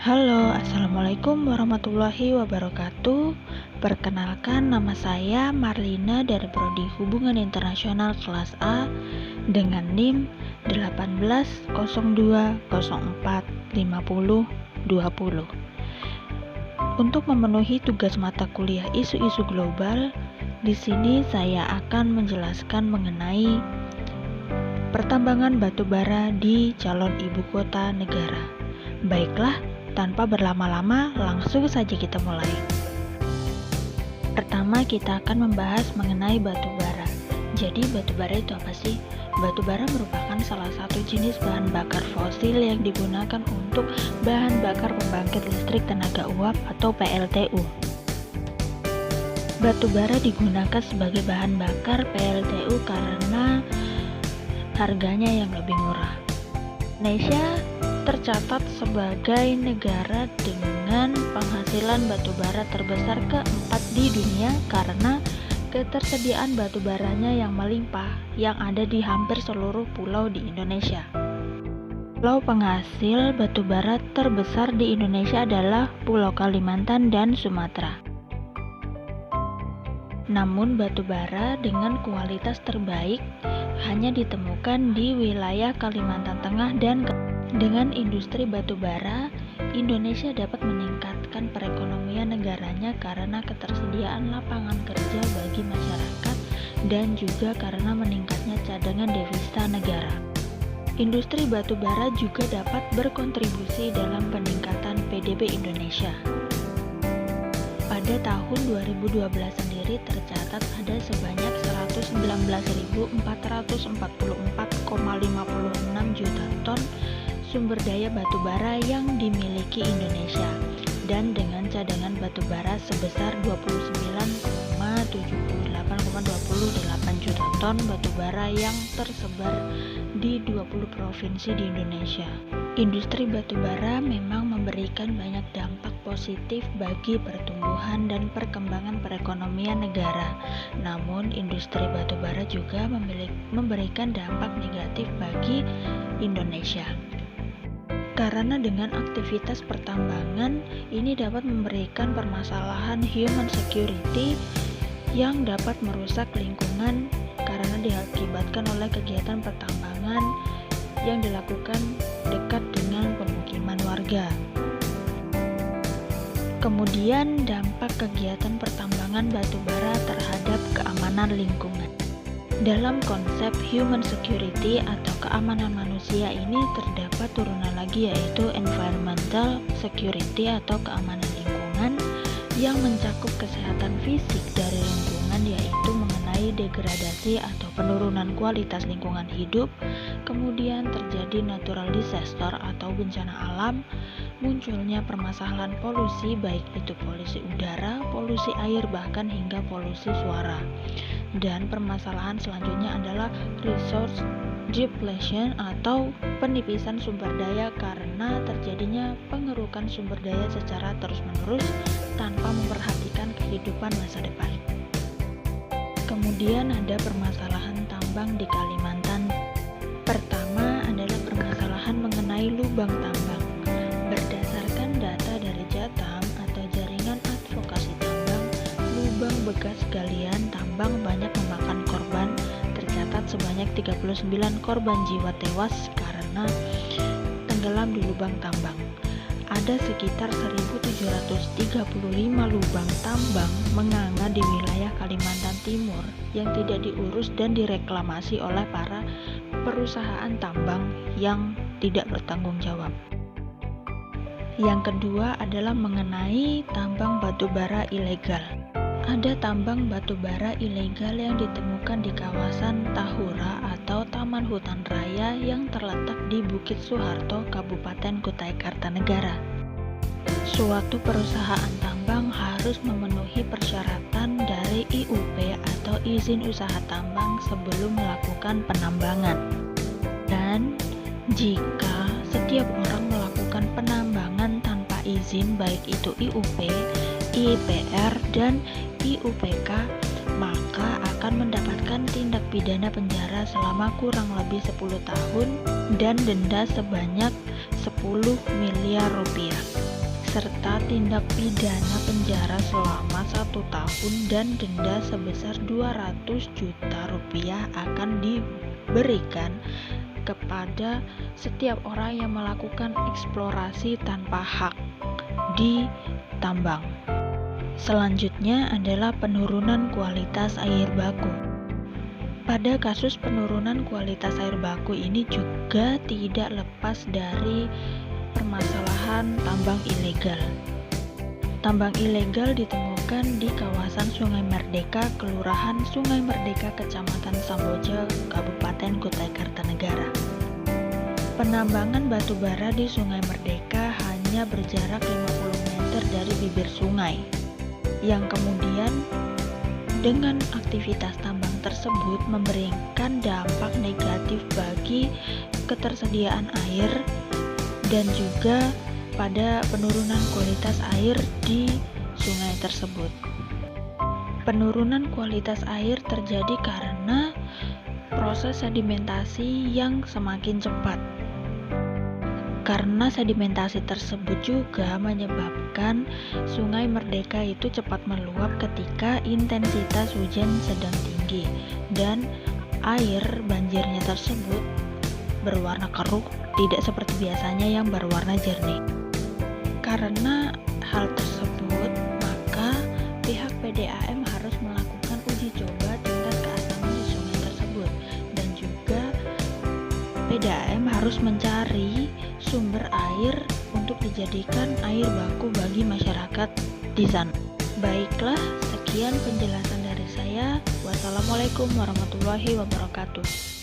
Halo, Assalamualaikum warahmatullahi wabarakatuh. Perkenalkan, nama saya Marlina dari Prodi Hubungan Internasional kelas A dengan NIM 1802045020. Untuk memenuhi tugas mata kuliah isu-isu global, di sini saya akan menjelaskan mengenai pertambangan batu bara di calon ibu kota negara. Baiklah, tanpa berlama-lama, langsung saja kita mulai. Pertama, kita akan membahas mengenai batu bara. Jadi, batu bara itu apa sih? Batu bara merupakan salah satu jenis bahan bakar fosil yang digunakan untuk bahan bakar pembangkit listrik tenaga uap atau PLTU. Batu bara digunakan sebagai bahan bakar PLTU karena harganya yang lebih murah. Indonesia tercatat sebagai negara dengan penghasilan batu bara terbesar keempat di dunia karena ketersediaan batu baranya yang melimpah yang ada di hampir seluruh pulau di Indonesia. Pulau penghasil batu bara terbesar di Indonesia adalah Pulau Kalimantan dan Sumatera. Namun batu bara dengan kualitas terbaik hanya ditemukan di wilayah Kalimantan Tengah dan dengan industri batu bara, Indonesia dapat meningkatkan perekonomian negaranya karena ketersediaan lapangan kerja bagi masyarakat dan juga karena meningkatnya cadangan devisa negara. Industri batu bara juga dapat berkontribusi dalam peningkatan PDB Indonesia. Pada tahun 2012 sendiri tercatat ada sebanyak 119.444,56 juta ton sumber daya batu bara yang dimiliki Indonesia, dan dengan cadangan batu bara sebesar 29,78,28 juta ton batu bara yang tersebar di 20 provinsi di Indonesia. Industri batu bara memang memberikan banyak dampak positif bagi pertumbuhan dan perkembangan perekonomian negara. Namun, industri batu bara juga memberikan dampak negatif bagi Indonesia. Karena dengan aktivitas pertambangan ini dapat memberikan permasalahan human security yang dapat merusak lingkungan karena diakibatkan oleh kegiatan pertambangan yang dilakukan dekat dengan pemukiman warga. Kemudian dampak kegiatan pertambangan batu bara terhadap keamanan lingkungan. Dalam konsep human security atau keamanan manusia ini terdapat turunan lagi, yaitu environmental security atau keamanan lingkungan yang mencakup kesehatan fisik dari lingkungan, yaitu mengenai degradasi atau penurunan kualitas lingkungan hidup, kemudian terjadi natural disaster atau bencana alam, munculnya permasalahan polusi baik itu polusi udara, polusi air, bahkan hingga polusi suara. Dan permasalahan selanjutnya adalah resource depletion atau penipisan sumber daya karena terjadinya pengerukan sumber daya secara terus-menerus tanpa memperhatikan kehidupan masa depan. Kemudian ada permasalahan tambang di Kalimantan. Pertama adalah permasalahan mengenai lubang tambang. Berdasarkan data dari Jatam atau Jaringan Advokasi Tambang, lubang bekas galian tambang banyak memakan korban. Tercatat sebanyak 39 korban jiwa tewas karena tenggelam di lubang tambang. Ada sekitar 1.735 lubang tambang menganga di wilayah Kalimantan Timur yang tidak diurus dan direklamasi oleh para perusahaan tambang yang tidak bertanggung jawab. Yang kedua adalah mengenai tambang batu bara ilegal. Ada tambang batu bara ilegal yang ditemukan di kawasan Tahura atau Taman Hutan Raya yang terletak di Bukit Soeharto, Kabupaten Kutai Kartanegara. Suatu perusahaan tambang harus memenuhi persyaratan dari IUP atau izin usaha tambang sebelum melakukan penambangan. Dan jika setiap orang melakukan penambangan tanpa izin, baik itu IUP, IPR, dan IUPK, maka akan mendapatkan tindak pidana penjara selama kurang lebih 10 tahun dan denda sebanyak 10 miliar rupiah. serta tindak pidana penjara selama 1 tahun dan denda sebesar 200 juta rupiah akan diberikan kepada setiap orang yang melakukan eksplorasi tanpa hak di tambang. Selanjutnya adalah penurunan kualitas air baku. Pada kasus penurunan kualitas air baku ini juga tidak lepas dari permasalahan tambang ilegal. Tambang ilegal ditemukan di kawasan Sungai Merdeka, Kelurahan Sungai Merdeka, Kecamatan Samboja, Kabupaten Kutai Kartanegara. Penambangan batu bara di Sungai Merdeka hanya berjarak 50 meter dari bibir sungai, yang kemudian dengan aktivitas tambang tersebut memberikan dampak negatif bagi ketersediaan air dan juga pada penurunan kualitas air di sungai tersebut. Penurunan kualitas air terjadi karena proses sedimentasi yang semakin cepat. Karena sedimentasi tersebut juga menyebabkan Sungai Merdeka itu cepat meluap ketika intensitas hujan sedang tinggi dan air banjirnya tersebut berwarna keruh, tidak seperti biasanya yang berwarna jernih. Karena hal tersebut, maka pihak PDAM harus melakukan uji coba tingkat keasaman di sungai tersebut, dan juga PDAM harus mencari sumber air untuk dijadikan air baku bagi masyarakat di sana. Baiklah, sekian penjelasan dari saya. Wassalamualaikum warahmatullahi wabarakatuh.